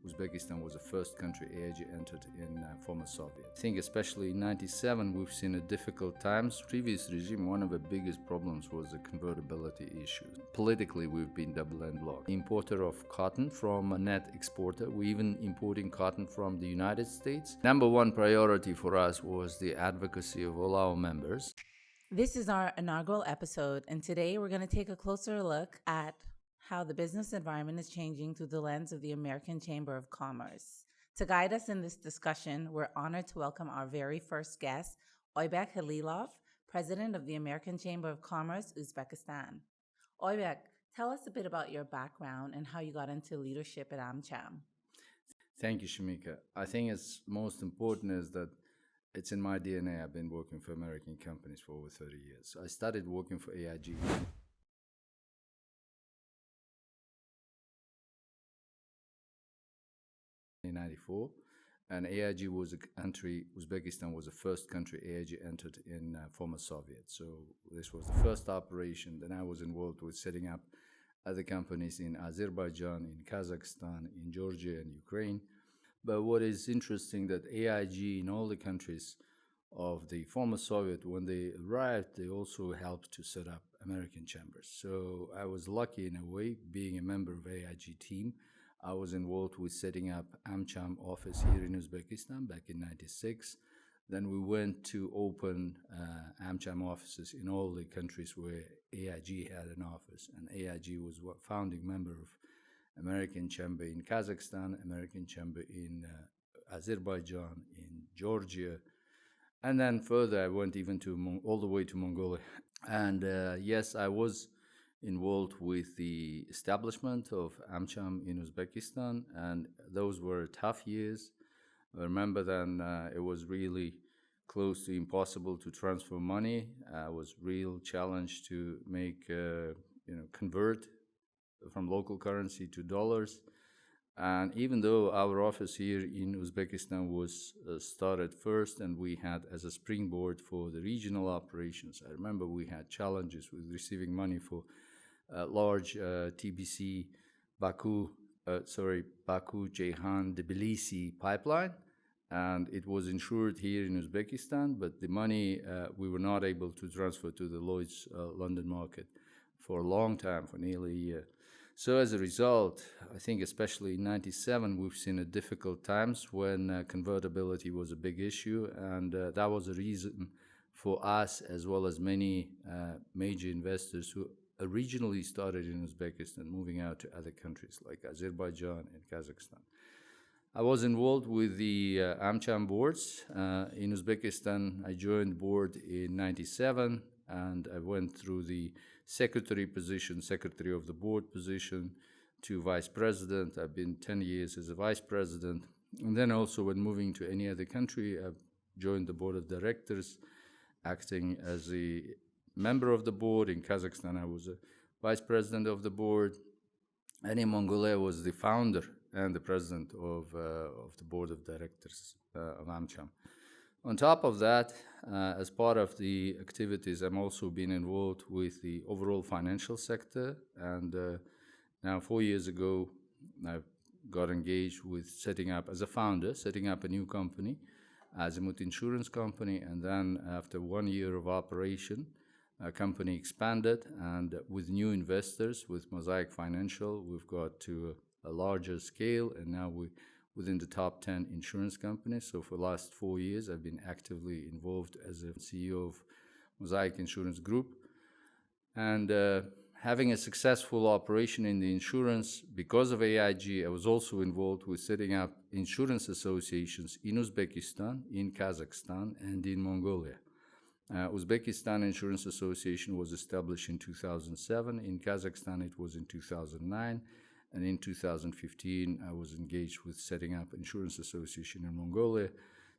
Uzbekistan was the first country AIG entered in former Soviet. I think especially in 97 we've seen a difficult times. Previous regime, one of the biggest problems was the convertibility issue. Politically we've been double-end blocked. Importer of cotton from a net exporter. We even importing cotton from the United States. Number one priority for us was the advocacy of all our members. This is our inaugural episode, and today we're going to take a closer look at how the business environment is changing through the lens of the American Chamber of Commerce. To guide us in this discussion, we're honored to welcome our very first guest, Oybek Khalilov, President of the American Chamber of Commerce, Uzbekistan. Oybek, tell us a bit about your background and how you got into leadership at AmCham. Thank you, Shamika. I think it's most important is that it's in my DNA. I've been working for American companies for over 30 years. I started working for AIG. In 94, and AIG was a country, Uzbekistan was the first country AIG entered in former Soviet. So this was the first operation. Then I was involved with setting up other companies in Azerbaijan, in Kazakhstan, in Georgia, and Ukraine. But what is interesting that AIG in all the countries of the former Soviet, when they arrived, they also helped to set up American Chambers. So I was lucky in a way, being a member of AIG team. I was involved with setting up AmCham office here in Uzbekistan back in 96. Then we went to open AmCham offices in all the countries where AIG had an office. And AIG was a founding member of American Chamber in Kazakhstan, American Chamber in Azerbaijan, in Georgia. And then further, I went even to all the way to Mongolia. And yes, I was involved with the establishment of AmCham in Uzbekistan, and those were tough years. I remember then it was really close to impossible to transfer money. It was real challenge to make, convert from local currency to dollars. And even though our office here in Uzbekistan was started first and we had as a springboard for the regional operations, I remember we had challenges with receiving money for large TBC Baku-Ceyhan Tbilisi pipeline, and it was insured here in Uzbekistan, but the money we were not able to transfer to the Lloyd's London market for a long time, for nearly a year. So as a result, I think especially in 97, we've seen a difficult times when convertibility was a big issue, and that was a reason for us as well as many major investors who originally started in Uzbekistan, moving out to other countries like Azerbaijan and Kazakhstan. I was involved with the AmCham boards. In Uzbekistan, I joined board in 97, and I went through the secretary position, secretary of the board position, to vice president. I've been 10 years as a vice president. And then also when moving to any other country, I've joined the board of directors, acting as a member of the board. In Kazakhstan, I was a vice president of the board. And in Mongolia, I was the founder and the president of the board of directors of AmCham. On top of that, as part of the activities, I'm also been involved with the overall financial sector. And now 4 years ago, I got engaged with setting up, as a founder, setting up a new company, Azimut Insurance Company. And then after 1 year of operation, our company expanded, and with new investors, with Mosaic Financial, we've got to a larger scale, and now we're within the top 10 insurance companies. So for the last 4 years, I've been actively involved as a CEO of Mosaic Insurance Group. And having a successful operation in the insurance, because of AIG, I was also involved with setting up insurance associations in Uzbekistan, in Kazakhstan, and in Mongolia. Uzbekistan Insurance Association was established in 2007. In Kazakhstan, it was in 2009. And in 2015, I was engaged with setting up Insurance Association in Mongolia.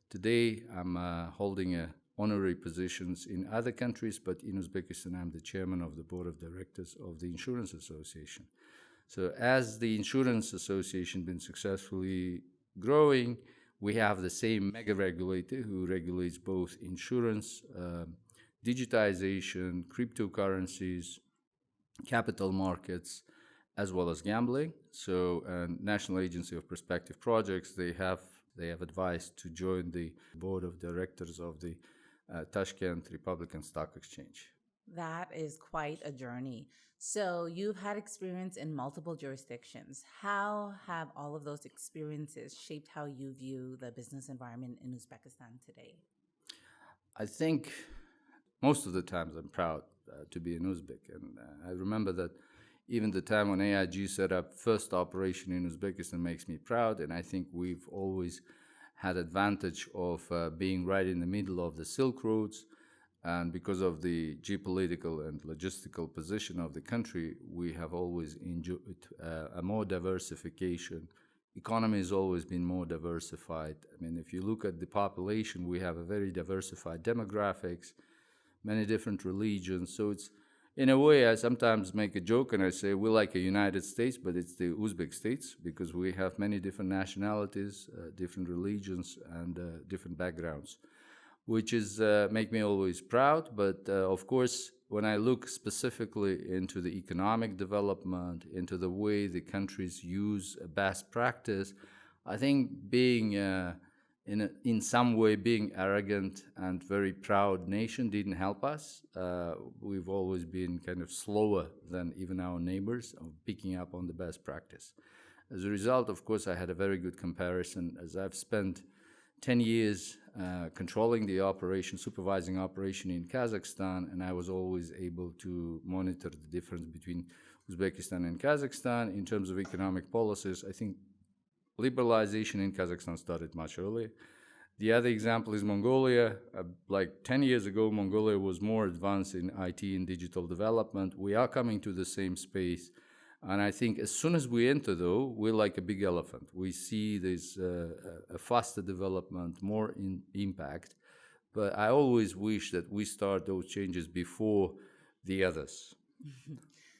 Today, I'm holding honorary positions in other countries, but in Uzbekistan, I'm the chairman of the board of directors of the Insurance Association. So as the Insurance Association been successfully growing, we have the same mega regulator who regulates both insurance, digitization, cryptocurrencies, capital markets, as well as gambling. So, National Agency of Prospective Projects, they have advised to join the board of directors of the Tashkent Republican Stock Exchange. That is quite a journey. So, you've had experience in multiple jurisdictions. How have all of those experiences shaped how you view the business environment in Uzbekistan today? I think most of the times I'm proud to be an Uzbek. And I remember that even the time when AIG set up first operation in Uzbekistan makes me proud. And I think we've always had advantage of being right in the middle of the Silk Roads. And because of the geopolitical and logistical position of the country, we have always enjoyed a more diversification. Economy has always been more diversified. I mean, if you look at the population, we have a very diversified demographics, many different religions. So it's, in a way, I sometimes make a joke and I say we're like a United States, but it's the Uzbek states, because we have many different nationalities, different religions, and different backgrounds, which is make me always proud. But of course, when I look specifically into the economic development, into the way the countries use best practice, I think being in some way being arrogant and very proud nation didn't help us. We've always been kind of slower than even our neighbors of picking up on the best practice. As a result, of course, I had a very good comparison, as I've spent 10 years controlling the operation, supervising operation in Kazakhstan, and I was always able to monitor the difference between Uzbekistan and Kazakhstan in terms of economic policies. I think liberalization in Kazakhstan started much earlier. The other example is Mongolia. Like 10 years ago, Mongolia was more advanced in IT and digital development. We are coming to the same space. And I think as soon as we enter, though, we're like a big elephant. We see this a faster development, more impact. But I always wish that we start those changes before the others.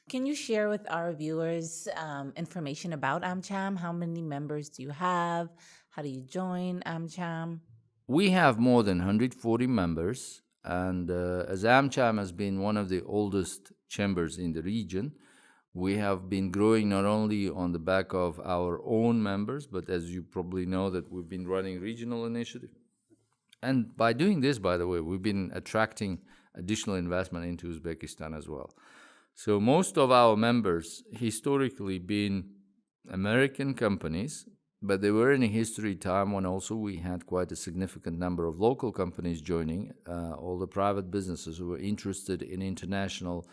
Can you share with our viewers information about AmCham? How many members do you have? How do you join AmCham? We have more than 140 members. And as AmCham has been one of the oldest chambers in the region, we have been growing not only on the back of our own members, but as you probably know, that we've been running regional initiatives. And by doing this, by the way, we've been attracting additional investment into Uzbekistan as well. So most of our members historically been American companies, but they were in a history time when also we had quite a significant number of local companies joining, all the private businesses who were interested in international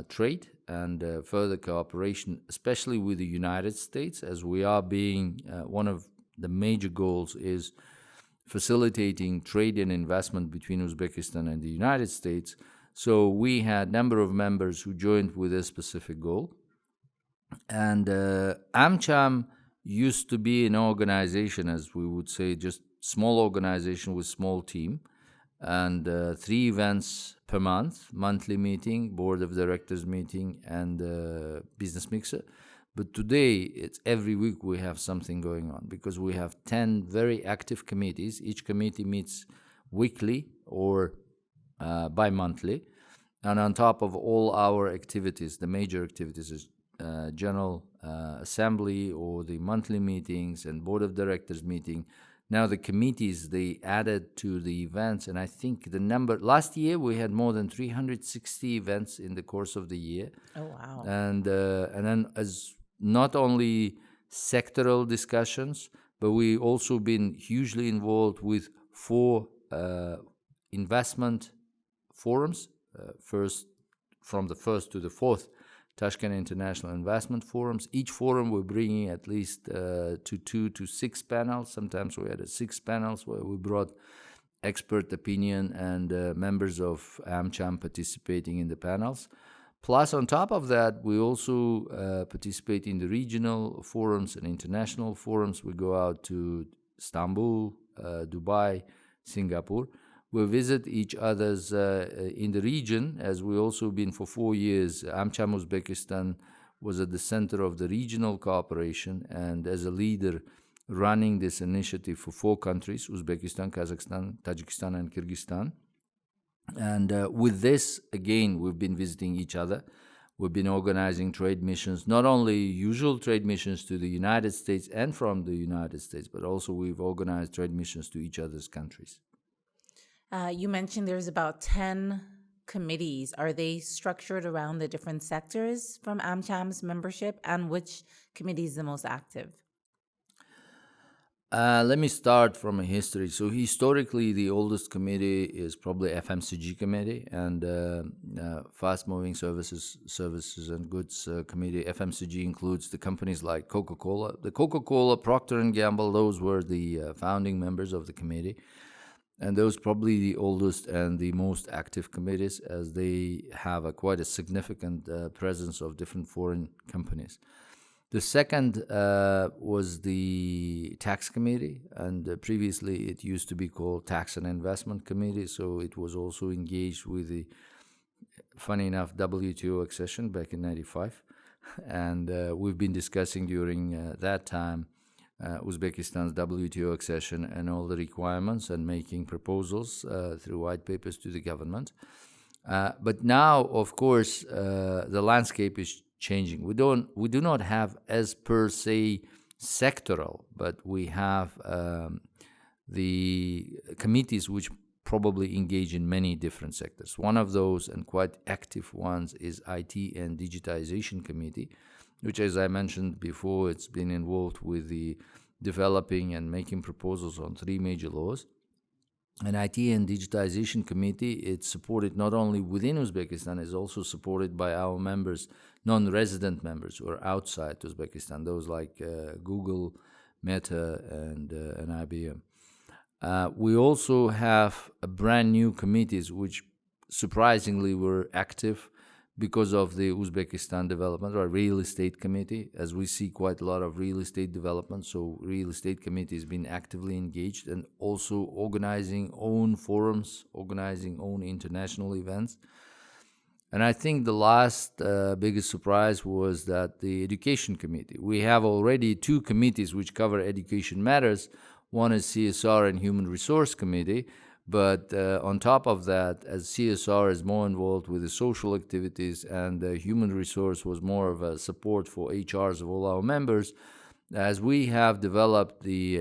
trade and further cooperation, especially with the United States, as we are being one of the major goals is facilitating trade and investment between Uzbekistan and the United States. So we had a number of members who joined with a specific goal. And AmCham used to be an organization, as we would say, just small organization with small team, and 3 events per month, monthly meeting, board of directors meeting, and business mixer. But today, it's every week we have something going on, because we have 10 very active committees. Each committee meets weekly or bi-monthly. And on top of all our activities, the major activities is General Assembly or the monthly meetings and board of directors meeting. Now the committees, they added to the events, and I think the number, last year we had more than 360 events in the course of the year. Oh, wow. And then as not only sectoral discussions, but we also been hugely involved with 4 investment forums, from the first to the 4th Tashkent International Investment Forums. Each forum we're bringing at least to 2 to 6 panels. Sometimes we had 6 panels where we brought expert opinion and members of AmCham participating in the panels. Plus, on top of that, we also participate in the regional forums and international forums. We go out to Istanbul, Dubai, Singapore. We visit each other's in the region, as we also been for 4 years. AmCham Uzbekistan was at the center of the regional cooperation and as a leader running this initiative for 4 countries, Uzbekistan, Kazakhstan, Tajikistan, and Kyrgyzstan. And with this, again, we've been visiting each other. We've been organizing trade missions, not only usual trade missions to the United States and from the United States, but also we've organized trade missions to each other's countries. You mentioned there's about 10 committees. Are they structured around the different sectors from AmCham's membership, and which committee is the most active? Let me start from a history. So historically, the oldest committee is probably FMCG committee and Fast Moving Services and Goods committee. FMCG includes the companies like Coca-Cola. The Coca-Cola, Procter & Gamble, those were the founding members of the committee. And those probably the oldest and the most active committees, as they have quite a significant presence of different foreign companies. The second was the Tax Committee, and previously it used to be called Tax and Investment Committee, so it was also engaged with the, funny enough, WTO accession back in 95. And we've been discussing during that time Uzbekistan's WTO accession and all the requirements and making proposals through white papers to the government. But now, of course, the landscape is changing. We do not have as per se sectoral, but we have the committees which probably engage in many different sectors. One of those and quite active ones is IT and Digitization Committee, which, as I mentioned before, it's been involved with the developing and making proposals on 3 major laws. An IT and Digitization Committee, it's supported not only within Uzbekistan, it's also supported by our members, non-resident members who are outside Uzbekistan, those like Google, Meta, and IBM. We also have brand new committees which surprisingly were active because of the Uzbekistan Development or Real Estate Committee, as we see quite a lot of real estate development. So Real Estate Committee has been actively engaged and also organizing own forums, organizing own international events. And I think the last biggest surprise was that the Education Committee. We have already 2 committees which cover education matters. One is CSR and Human Resource Committee. But on top of that, as CSR is more involved with the social activities and human resource was more of a support for HRs of all our members, as we have developed the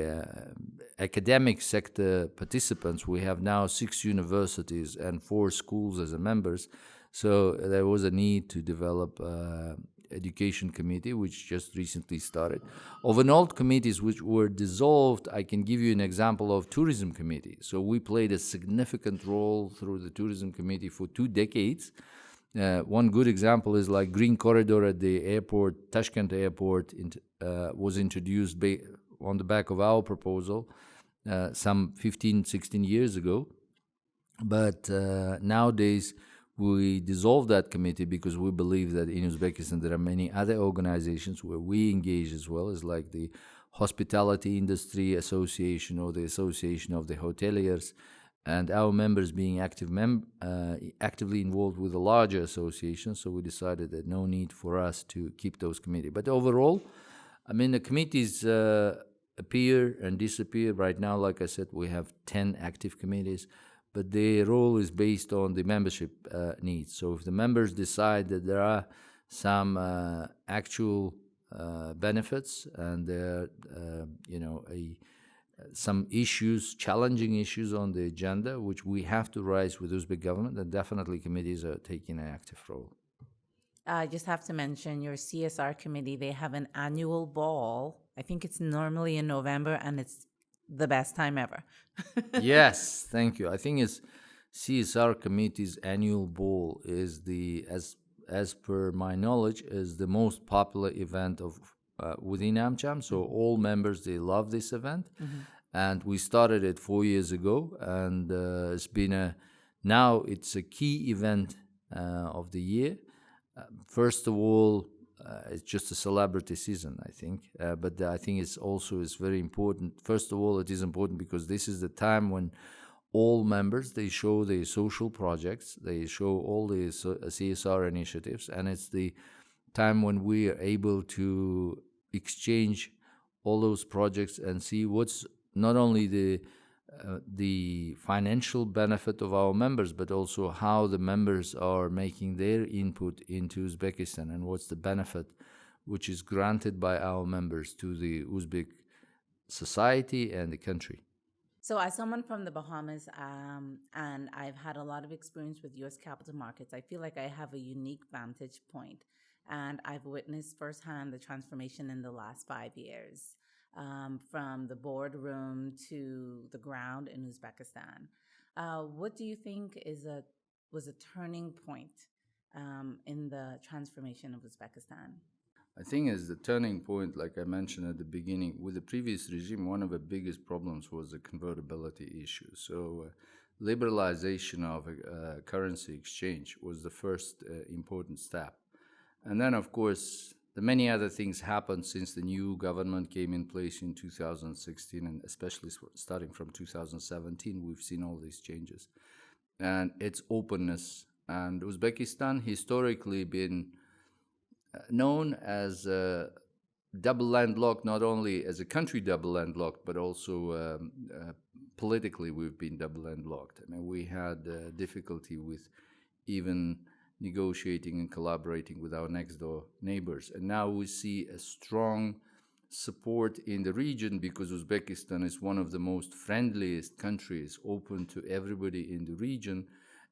academic sector participants, we have now 6 universities and 4 schools as members. So there was a need to develop Education Committee, which just recently started. Of an old committees which were dissolved, I can give you an example of Tourism Committee. So we played a significant role through the Tourism Committee for 2 decades. One good example is like Green Corridor at the airport, Tashkent Airport, was introduced on the back of our proposal some 15, 16 years ago. But nowadays, we dissolved that committee because we believe that in Uzbekistan there are many other organizations where we engage as well, as like the Hospitality Industry Association or the Association of the Hoteliers, and our members being actively involved with a larger association. So we decided that no need for us to keep those committees. But overall, I mean, the committees appear and disappear. Right now, like I said, we have 10 active committees. But their role is based on the membership needs. So if the members decide that there are some actual benefits and there are, some issues, challenging issues on the agenda, which we have to raise with Uzbek government, then definitely committees are taking an active role. I just have to mention your CSR committee, they have an annual ball. I think it's normally in November, and it's the best time ever. Yes, thank you. I think it's CSR committee's annual ball is as per my knowledge, is the most popular event of within AmCham. So all members, they love this event. Mm-hmm. And we started it 4 years ago, and it's been now it's a key event of the year. First of all, it's just a celebrity season, I think. But I think it's very important. First of all, it is important because this is the time when all members, they show their social projects, they show all the CSR initiatives, and it's the time when we are able to exchange all those projects and see what's not only the the financial benefit of our members, but also how the members are making their input into Uzbekistan and what's the benefit which is granted by our members to the Uzbek society and the country. So, as someone from the Bahamas, and I've had a lot of experience with US capital markets, I feel like I have a unique vantage point, and I've witnessed firsthand the transformation in the last 5 years, from the boardroom to the ground in Uzbekistan. What do you think was a turning point in the transformation of Uzbekistan? I think as the turning point, like I mentioned at the beginning, with the previous regime, one of the biggest problems was the convertibility issue. So liberalization of currency exchange was the first important step. And then, of course, the many other things happened since the new government came in place in 2016, and especially starting from 2017, we've seen all these changes. And its openness. And Uzbekistan historically been known as a double landlocked, not only as a country double landlocked, but also politically we've been double landlocked. I mean, we had difficulty with even negotiating and collaborating with our next door neighbors. And now we see a strong support in the region because Uzbekistan is one of the most friendliest countries, open to everybody in the region.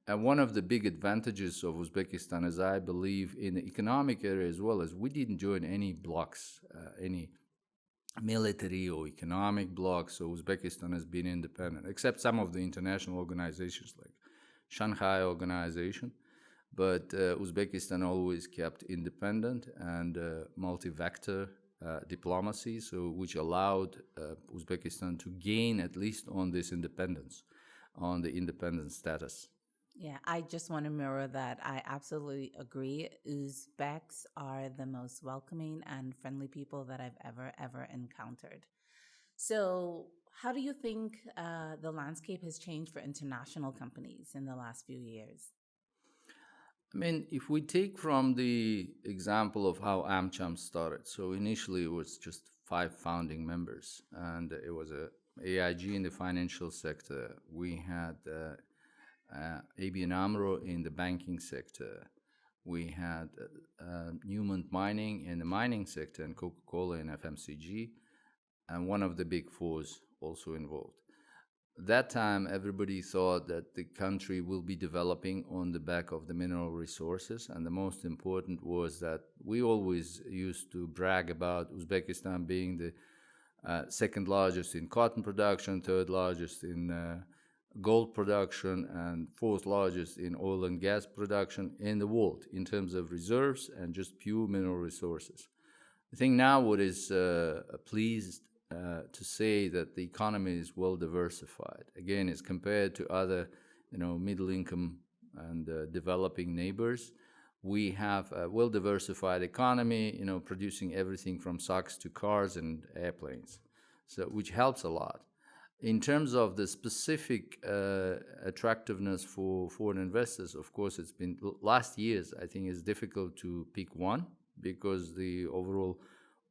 And one of the big advantages of Uzbekistan, as I believe, in the economic area as well, is we didn't join any blocs, any military or economic blocs. So Uzbekistan has been independent, except some of the international organizations like Shanghai Organization. But Uzbekistan always kept independent and multi-vector diplomacy, so which allowed Uzbekistan to gain at least on this independence, on the independent status. Yeah, I just want to mirror that. I absolutely agree. Uzbeks are the most welcoming and friendly people that I've ever encountered. So, how do you think the landscape has changed for international companies in the last few years? I mean, if we take from the example of how AmCham started, so initially it was just 5 founding members, and it was a AIG in the financial sector. We had ABN AMRO in the banking sector. We had Newmont Mining in the mining sector and Coca-Cola in FMCG, and one of the big fours also involved. That time, everybody thought that the country will be developing on the back of the mineral resources, and the most important was that we always used to brag about Uzbekistan being the second largest in cotton production, third largest in gold production, and fourth largest in oil and gas production in the world in terms of reserves and just pure mineral resources. I think now what is pleased to say that the economy is well diversified. Again, as compared to other, middle income and developing neighbors, we have a well diversified economy, producing everything from socks to cars and airplanes, so which helps a lot. In terms of the specific attractiveness for foreign investors, of course, it's been last years, I think it's difficult to pick one because the overall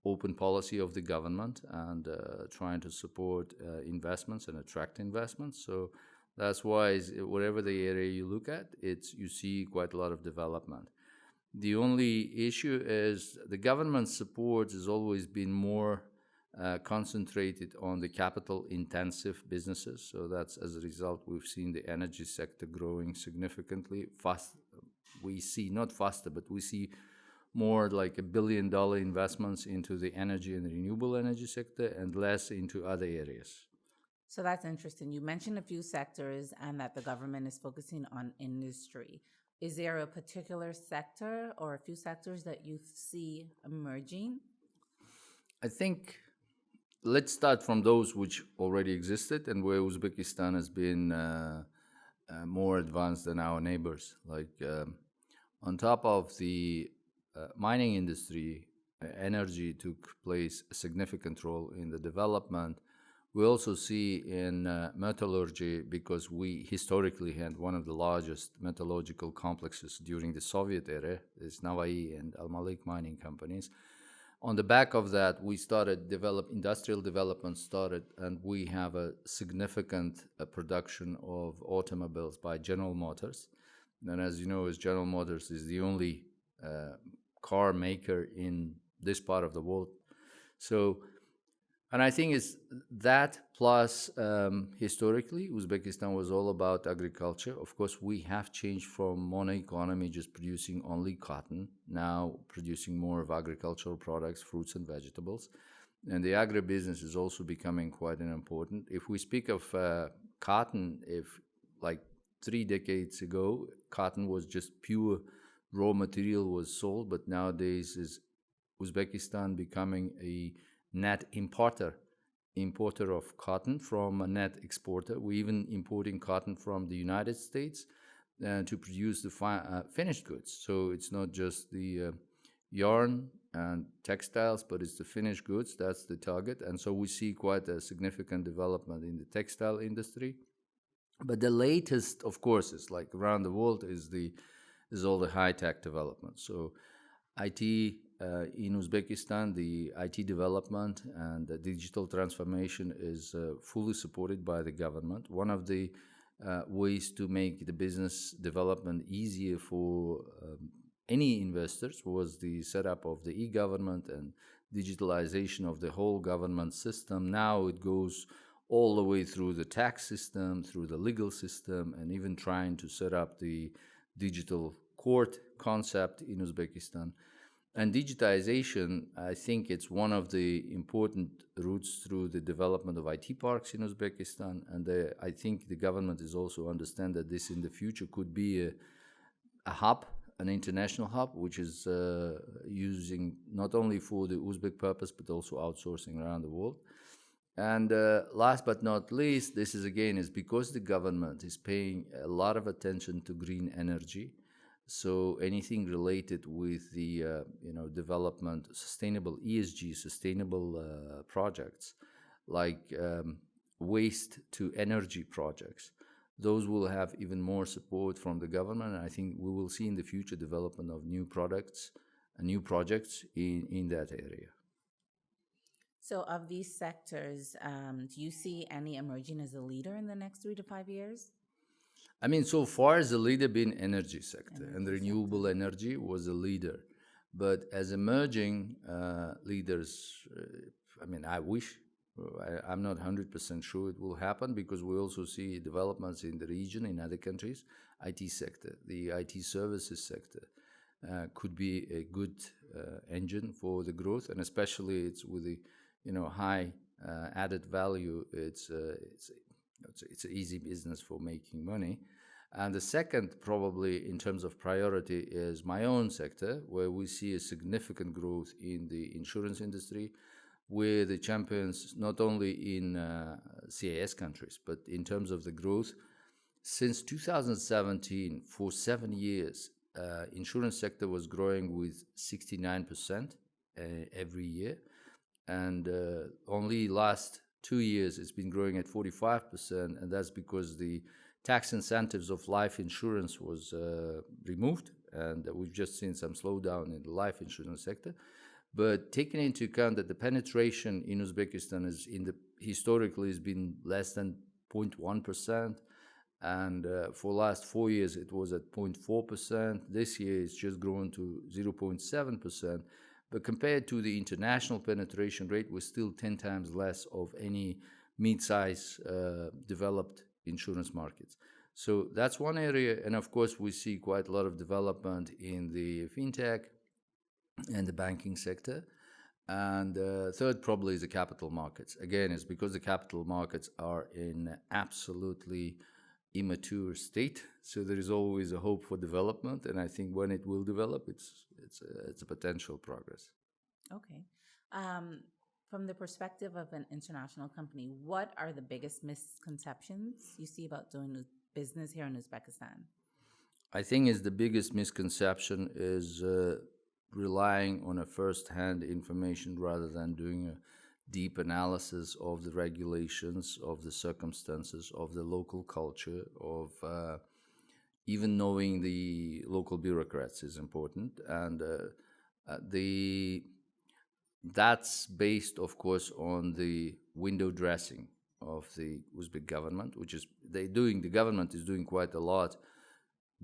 open policy of the government and trying to support investments and attract investments. So that's why whatever the area you look at, you see quite a lot of development. The only issue is the government support has always been more concentrated on the capital-intensive businesses. So that's as a result, we've seen the energy sector growing significantly fast. We see not faster, but we see more like $1 billion investments into the energy and renewable energy sector and less into other areas. So that's interesting. You mentioned a few sectors and that the government is focusing on industry. Is there a particular sector or a few sectors that you see emerging? I think let's start from those which already existed and where Uzbekistan has been more advanced than our neighbors. Like on top of the mining industry, energy took place a significant role in the development. We also see in metallurgy, because we historically had one of the largest metallurgical complexes during the Soviet era, is Navai and Al-Malik mining companies. On the back of that, we started industrial development started, and we have a significant production of automobiles by General Motors. And as you know, as General Motors is the only car maker in this part of the world. So, and I think it's that plus historically, Uzbekistan was all about agriculture. Of course, we have changed from mono economy, just producing only cotton, now producing more of agricultural products, fruits and vegetables. And the agribusiness is also becoming quite an important. If we speak of cotton, if like 3 decades ago, cotton was just pure raw material was sold, but nowadays is Uzbekistan becoming a net importer of cotton from a net exporter. We're even importing cotton from the United States to produce the finished goods. So it's not just the yarn and textiles, but it's the finished goods. That's the target. And so we see quite a significant development in the textile industry. But the latest, of course, is like around the world is all the high-tech development. So IT in Uzbekistan, the IT development and the digital transformation is fully supported by the government. One of the ways to make the business development easier for any investors was the setup of the e-government and digitalization of the whole government system. Now it goes all the way through the tax system, through the legal system, and even trying to set up the digital court concept in Uzbekistan. And digitization, I think it's one of the important routes through the development of IT parks in Uzbekistan. And I think the government is also understand that this in the future could be a hub, an international hub, which is using not only for the Uzbek purpose, but also outsourcing around the world. And last but not least, this is again is because the government is paying a lot of attention to green energy. So anything related with the development, sustainable ESG, sustainable projects like waste to energy projects, those will have even more support from the government. And I think we will see in the future development of new products and new projects in that area. So, of these sectors, do you see any emerging as a leader in the next 3 to 5 years? I mean, so far as the leader been energy sector, and renewable energy was a leader. But as emerging leaders, I mean, I wish, I'm not 100% sure it will happen because we also see developments in the region, in other countries. IT sector, the IT services sector could be a good engine for the growth, and especially it's with the high added value. It's an easy business for making money. And the second, probably in terms of priority, is my own sector, where we see a significant growth in the insurance industry. We're the champions not only in CIS countries, but in terms of the growth. Since 2017, for 7 years, insurance sector was growing with 69% every year. And only last 2 years it's been growing at 45%, and that's because the tax incentives of life insurance was removed, and we've just seen some slowdown in the life insurance sector. But taking into account that the penetration in Uzbekistan is historically has been less than 0.1%, and for last 4 years it was at 0.4%. This year it's just grown to 0.7%. But compared to the international penetration rate, we're still 10 times less of any mid-size developed insurance markets. So that's one area. And of course, we see quite a lot of development in the fintech and the banking sector. And third probably is the capital markets. Again, it's because the capital markets are in absolutely immature state. So there is always a hope for development. And I think when it will develop, it's a potential progress. Okay. From the perspective of an international company, what are the biggest misconceptions you see about doing business here in Uzbekistan? I think the biggest misconception is relying on a first-hand information rather than doing a deep analysis of the regulations, of the circumstances, of the local culture, of even knowing the local bureaucrats is important. And That's based, of course, on the window dressing of the Uzbek government, which is the government is doing quite a lot,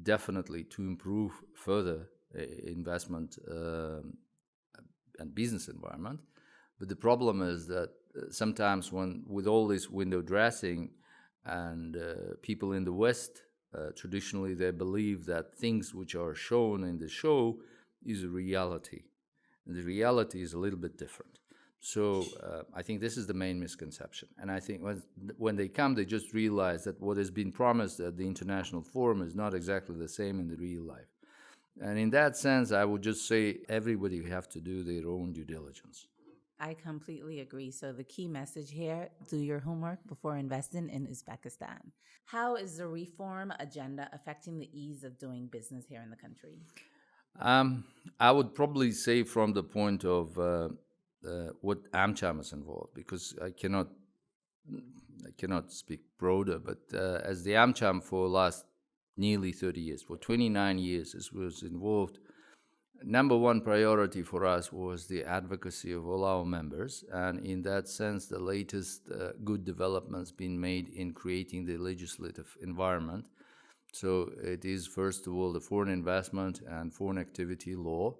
definitely, to improve further investment and business environment. But the problem is that sometimes when with all this window dressing and people in the West, traditionally they believe that things which are shown in the show is a reality. And the reality is a little bit different. So I think this is the main misconception. And I think when they come, they just realize that what has been promised at the international forum is not exactly the same in the real life. And in that sense, I would just say everybody have to do their own due diligence. I completely agree. So the key message here, do your homework before investing in Uzbekistan. How is the reform agenda affecting the ease of doing business here in the country? I would probably say from the point of what AmCham is involved, because I cannot speak broader, but as the AmCham for last nearly 30 years, for 29 years, it was involved. Number one priority for us was the advocacy of all our members, and in that sense, the latest good developments been made in creating the legislative environment. So it is, first of all, the foreign investment and foreign activity law,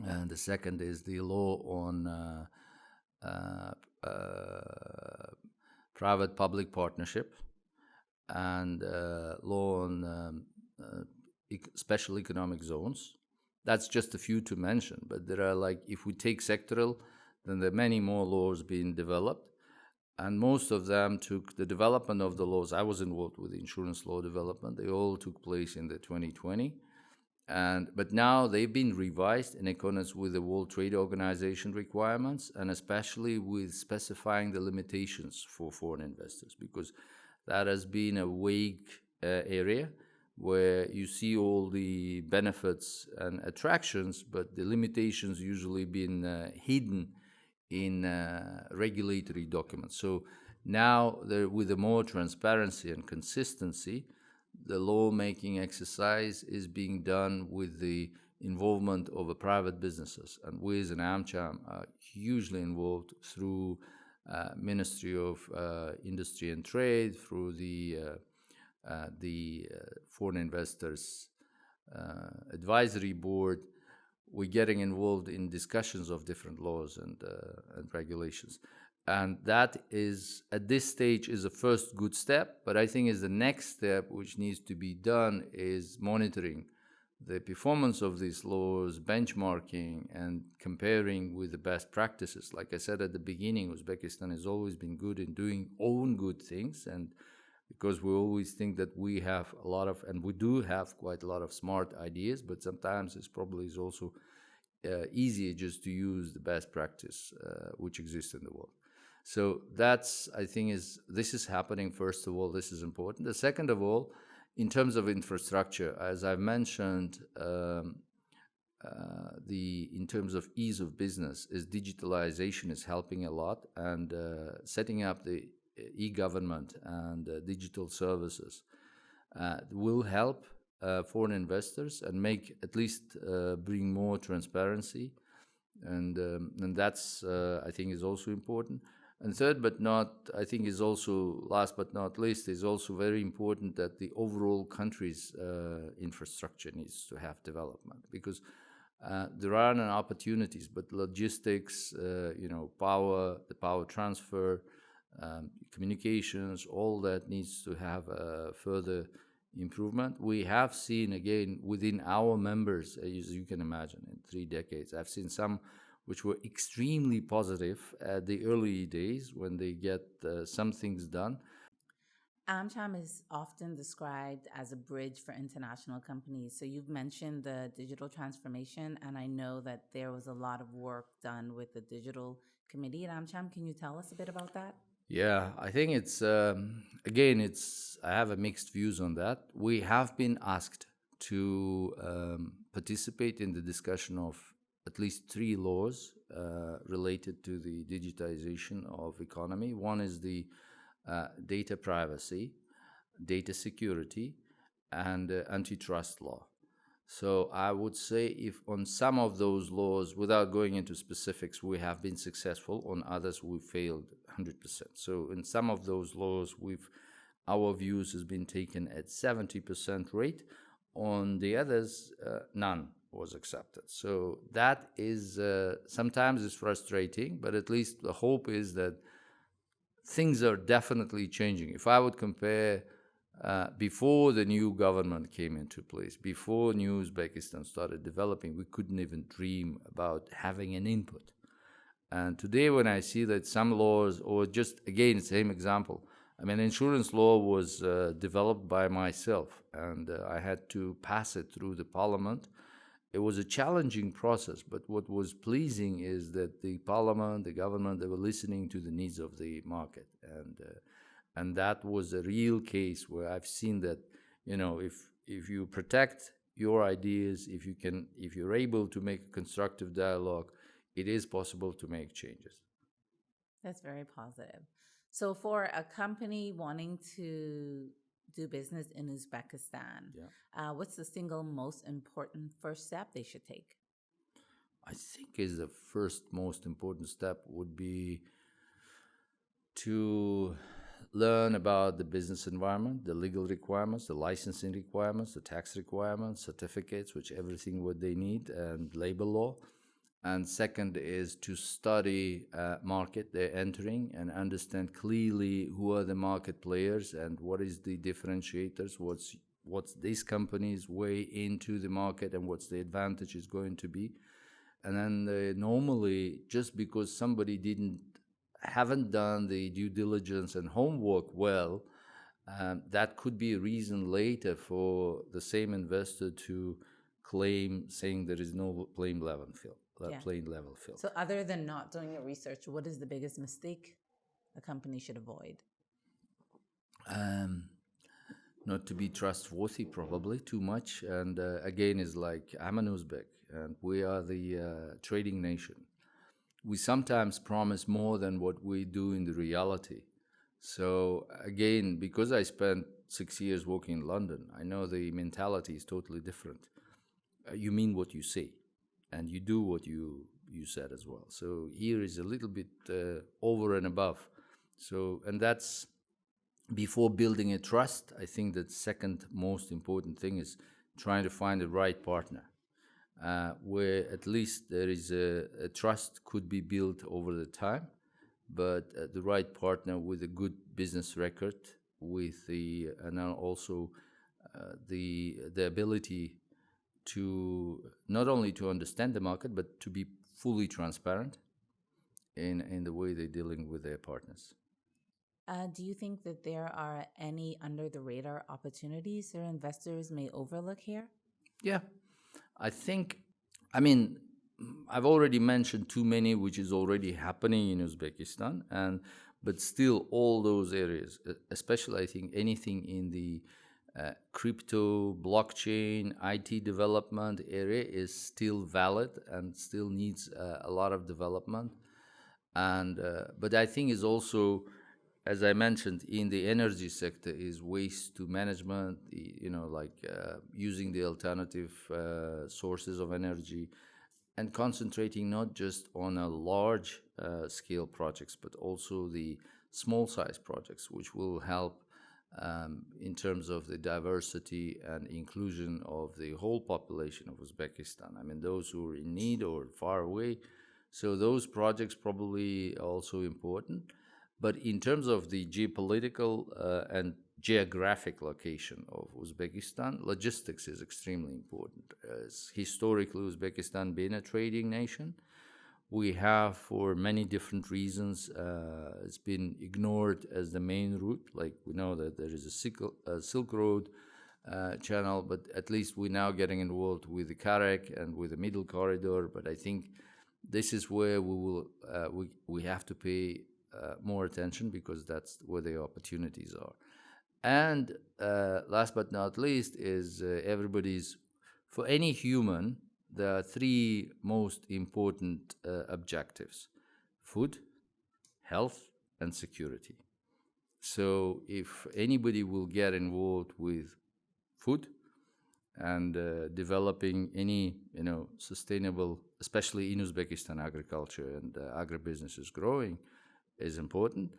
and the second is the law on private-public partnership, and law on special economic zones. That's just a few to mention, but there are, like, if we take sectoral, then there are many more laws being developed, and most of them took the development of the laws. I was involved with the insurance law development. They all took place in the 2020, but now they've been revised in accordance with the World Trade Organization requirements, and especially with specifying the limitations for foreign investors, because that has been a vague area where you see all the benefits and attractions, but the limitations usually been hidden in regulatory documents. So now, with the more transparency and consistency, the lawmaking exercise is being done with the involvement of the private businesses. And we as an AmCham are hugely involved through Ministry of Industry and Trade, through the Foreign Investors Advisory Board. We're getting involved in discussions of different laws and regulations. And that is, at this stage, is a first good step. But I think is the next step which needs to be done is monitoring the performance of these laws, benchmarking, and comparing with the best practices. Like I said at the beginning, Uzbekistan has always been good in doing own good things, and because we always think that we have a lot of, and we do have quite a lot of smart ideas, but sometimes it's probably is also easier just to use the best practice which exists in the world. So that's, I think, this is happening. First of all, this is important. The second of all, in terms of infrastructure, as I've mentioned, in terms of ease of business, is digitalization is helping a lot, and setting up the e-government and digital services will help foreign investors and make at least bring more transparency, and that's I think is also important. And third, but not, I think is also last but not least, is also very important that the overall country's infrastructure needs to have development, because there are no opportunities, but logistics, the power transfer, communications, all that needs to have further improvement. We have seen, again, within our members, as you can imagine, in 3 decades, I've seen some which were extremely positive at the early days when they get some things done. AmCham is often described as a bridge for international companies. So you've mentioned the digital transformation, and I know that there was a lot of work done with the digital committee at AmCham. Can you tell us a bit about that? Yeah, I think it's, again, I have a mixed views on that. We have been asked to participate in the discussion of at least 3 laws related to the digitization of economy. One is the data privacy, data security, and antitrust law. So I would say if on some of those laws, without going into specifics, we have been successful, on others we failed 100%. So in some of those laws, our views has been taken at 70% rate. On the others, none was accepted. So that is sometimes is frustrating, but at least the hope is that things are definitely changing. If I would compare before the new government came into place, before New Uzbekistan started developing, we couldn't even dream about having an input. And today, when I see that some laws, or just again, same example, I mean, insurance law was developed by myself, and I had to pass it through the parliament. It was a challenging process, but what was pleasing is that the parliament, the government, they were listening to the needs of the market, and that was a real case where I've seen that, if you protect your ideas, if you're able to make a constructive dialogue, it is possible to make changes. That's very positive. So, for a company wanting to do business in Uzbekistan, what's the single most important first step they should take? I think is the first most important step would be to learn about the business environment, the legal requirements, the licensing requirements, the tax requirements, certificates, which everything what they need, and labor law. And second is to study market they're entering and understand clearly who are the market players and what is the differentiators, what's these companies' way into the market and what's the advantage is going to be. And then normally, just because somebody haven't done the due diligence and homework well, that could be a reason later for the same investor to claim saying there is no plain level field. So, other than not doing your research, what is the biggest mistake a company should avoid? Not to be trustworthy, probably too much. And again, is like I'm an Uzbek, and we are the trading nation. We sometimes promise more than what we do in the reality. So again, because I spent 6 years working in London, I know the mentality is totally different. You mean what you say, and you do what you said as well. So here is a little bit over and above. So, and that's before building a trust. I think that second most important thing is trying to find the right partner, where at least there is a trust could be built over the time, but the right partner with a good business record, with and also the ability to not only to understand the market, but to be fully transparent in the way they're dealing with their partners. Do you think that there are any under the radar opportunities their investors may overlook here? Yeah, I mean, I've already mentioned too many, which is already happening in Uzbekistan, but still all those areas, especially I think anything in the crypto, blockchain, IT development area is still valid and still needs a lot of development. And but I think is also, as I mentioned, in the energy sector is waste to management, using the alternative sources of energy and concentrating not just on a large scale projects, but also the small size projects, which will help in terms of the diversity and inclusion of the whole population of Uzbekistan. I mean, those who are in need or far away. So those projects probably also important. But in terms of the geopolitical and geographic location of Uzbekistan, logistics is extremely important. As historically, Uzbekistan being a trading nation, we have, for many different reasons, it's been ignored as the main route. Like we know that there is a Silk Road channel, but at least we're now getting involved with the Karek and with the Middle Corridor. But I think this is where we have to pay more attention, because that's where the opportunities are. And last but not least is for any human, there are three most important objectives: food, health, and security. So if anybody will get involved with food, and developing any sustainable, especially in Uzbekistan, agriculture and agribusiness is growing, is important.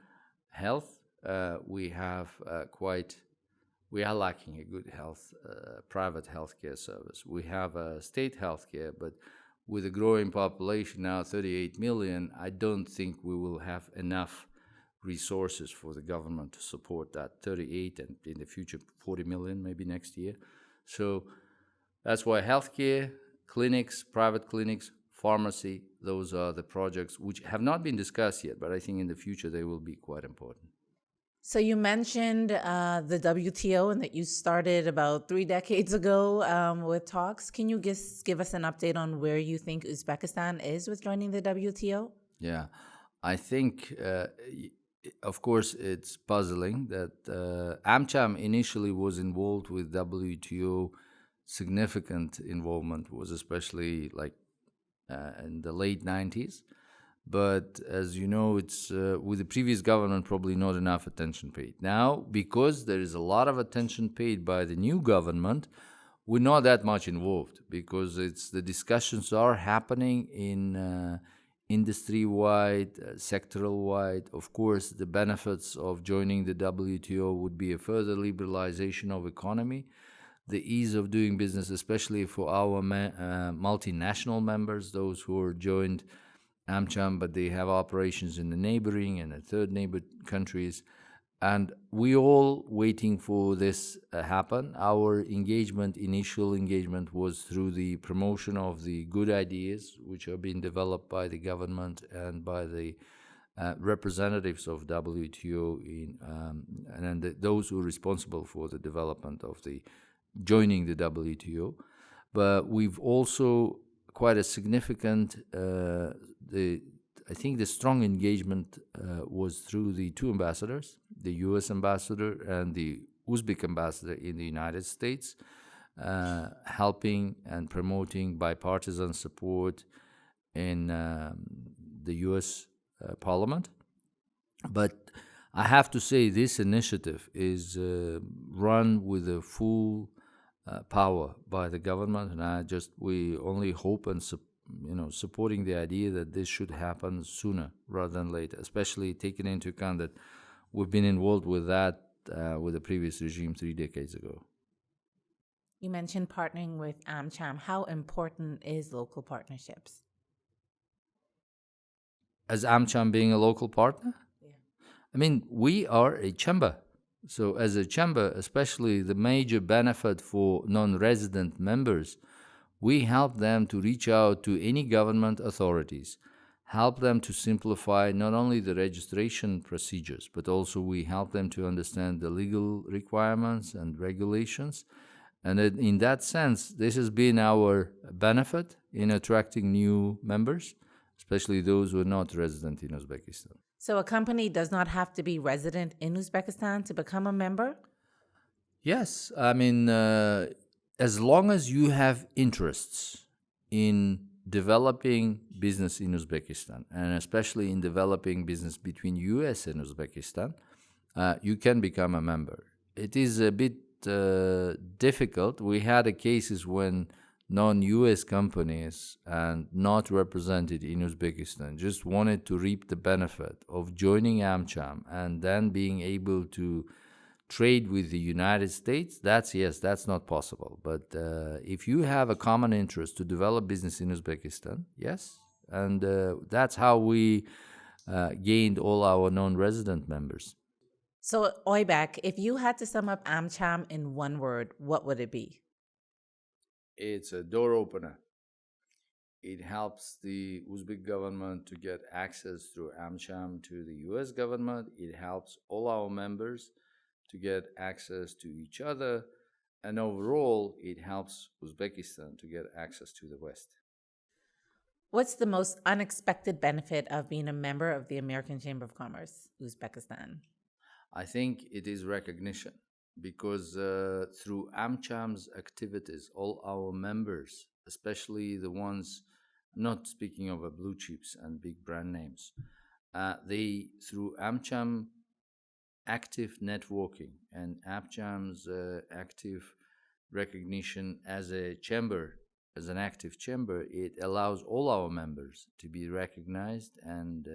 Health, we are lacking a good private healthcare service. We have a state healthcare, but with a growing population now, 38 million, I don't think we will have enough resources for the government to support that 38 and in the future 40 million maybe next year. So that's why healthcare, clinics, private clinics, pharmacy, those are the projects which have not been discussed yet, but I think in the future they will be quite important. So you mentioned the WTO and that you started about 3 decades ago with talks. Can you give us an update on where you think Uzbekistan is with joining the WTO? Yeah, I think, of course, it's puzzling that AmCham initially was involved with WTO. Significant involvement was especially in the late 90s. But as you know, it's with the previous government, probably not enough attention paid. Now, because there is a lot of attention paid by the new government, we're not that much involved because the discussions are happening in industry-wide, sectoral-wide. Of course, the benefits of joining the WTO would be a further liberalization of economy, the ease of doing business, especially for our multinational members, those who are joined AmCham, but they have operations in the neighboring and the third neighbor countries. And we all waiting for this happen. Our initial engagement was through the promotion of the good ideas which are being developed by the government and by the representatives of WTO and those who are responsible for the development of the joining the WTO. But we've also quite a significant I think the strong engagement was through the two ambassadors, the U.S. ambassador and the Uzbek ambassador in the United States, helping and promoting bipartisan support in the U.S. Parliament. But I have to say this initiative is run with a full power by the government, and we only hope and supporting the idea that this should happen sooner rather than later, especially taking into account that we've been involved with that with the previous regime 3 decades ago. You mentioned partnering with AmCham. How important is local partnerships? As AmCham being a local partner? Yeah. I mean, we are a chamber. So as a chamber, especially the major benefit for non-resident members, we help them to reach out to any government authorities, help them to simplify not only the registration procedures, but also we help them to understand the legal requirements and regulations. And in that sense, this has been our benefit in attracting new members, especially those who are not resident in Uzbekistan. So a company does not have to be resident in Uzbekistan to become a member? Yes. I mean, as long as you have interests in developing business in Uzbekistan, and especially in developing business between US and Uzbekistan, you can become a member. It is a bit difficult. We had cases when non-US companies and not represented in Uzbekistan just wanted to reap the benefit of joining AmCham and then being able to trade with the United States. That's not possible. But if you have a common interest to develop business in Uzbekistan, yes. And that's how we gained all our non-resident members. So, Oybek, if you had to sum up AmCham in one word, what would it be? It's a door opener. It helps the Uzbek government to get access through AmCham to the US government. It helps all our members to get access to each other. And overall, it helps Uzbekistan to get access to the West. What's the most unexpected benefit of being a member of the American Chamber of Commerce, Uzbekistan? I think it is recognition. Because through AmCham's activities, all our members, especially the ones, not speaking of blue chips and big brand names, they, through AmCham active networking and AmCham's active recognition as a chamber, as an active chamber, it allows all our members to be recognized and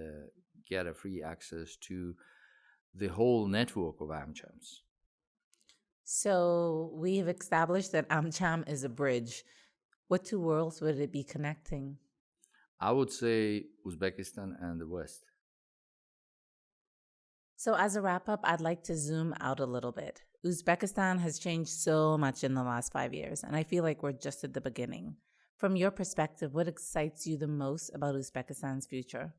get a free access to the whole network of AmChams. So we have established that AmCham is a bridge. What two worlds would it be connecting? I would say Uzbekistan and the West. So, as a wrap up, I'd like to zoom out a little bit. Uzbekistan has changed so much in the last 5 years, and I feel like we're just at the beginning. From your perspective, what excites you the most about Uzbekistan's future?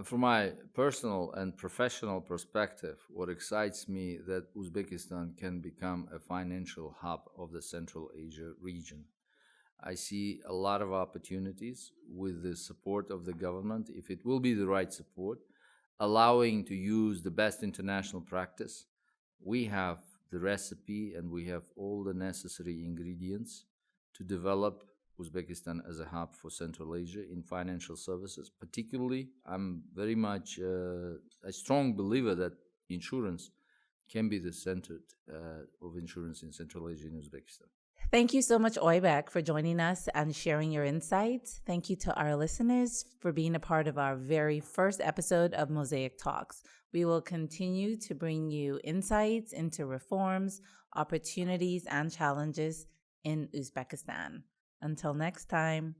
From my personal and professional perspective, what excites me that Uzbekistan can become a financial hub of the Central Asia region. I see a lot of opportunities with the support of the government, if it will be the right support, allowing to use the best international practice. We have the recipe and we have all the necessary ingredients to develop Uzbekistan as a hub for Central Asia in financial services. Particularly, I'm very much a strong believer that insurance can be the center of insurance in Central Asia and Uzbekistan. Thank you so much, Oybek, for joining us and sharing your insights. Thank you to our listeners for being a part of our very first episode of Mosaic Talks. We will continue to bring you insights into reforms, opportunities, and challenges in Uzbekistan. Until next time.